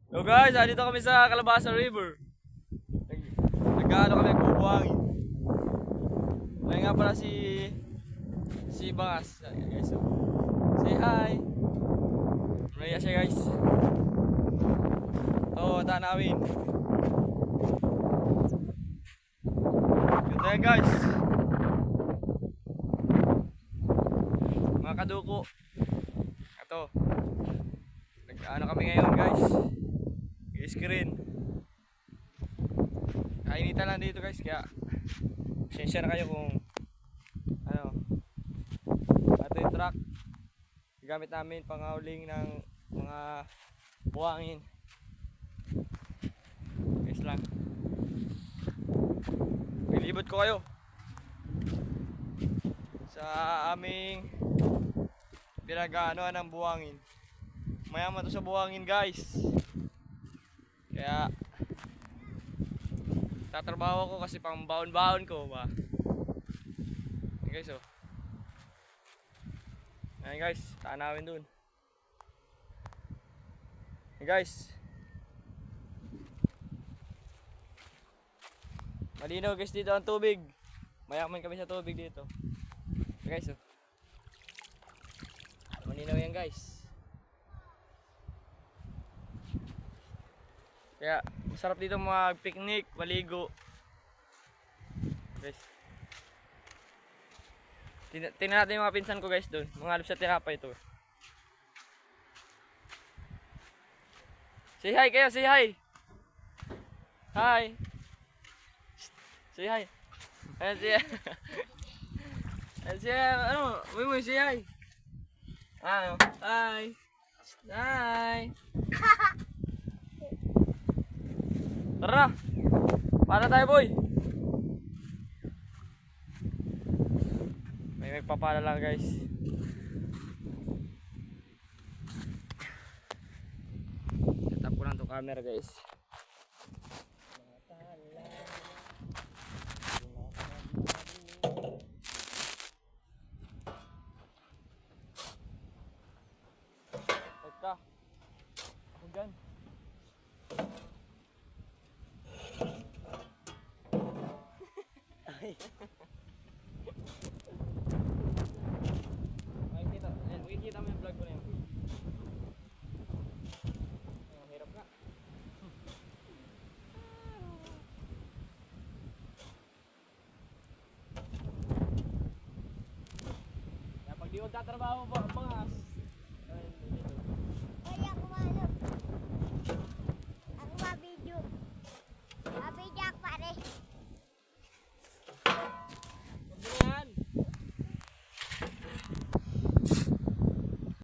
So guys, dito kami sa Calabasa River. Nag-ano kami, bubuhangin. May nga pala si Bangas. Guys, so, say hi. Raya siya guys. Ito, tanawin. Ganda yan guys. Mga kaduko. Ito. Nag-ano kami ngayon guys. Screen. Kainitan lang dito guys, kaya share kayo kung ano. Ito yung truck gamit namin pangauling ng mga buhangin guys lang. Pilibot ko kayo sa aming pinag-aanoan ng buhangin. Mayaman to sa buhangin guys, kaya tatrabaho ko kasi pang baon-baon ko ba. Ayan guys, oh. Ayan guys, tanawin dun. Ayan guys. Malinaw guys dito ang tubig. Mayaman kami sa tubig dito. Ayan guys, oh. Malinaw yan guys. Kaya masarap dito mag-picnic, maligo. Guys. Tingnan natin yung mga pinsan ko guys doon. Mga halip sa tinapay ito. Say hi kayo, say hi. Hi. Say hi. Ayan siya. Ayan siya. Ano? Uy, say hi. Ano? Hi. Hi. Tara na. Para tayo boy. May magpapala lang guys. Setap ko lang itong camera guys. Teka. Ako dyan. Makikita mo yung vlog ko na yun. Hirap nga. Kaya pag di ko tatrabaho po,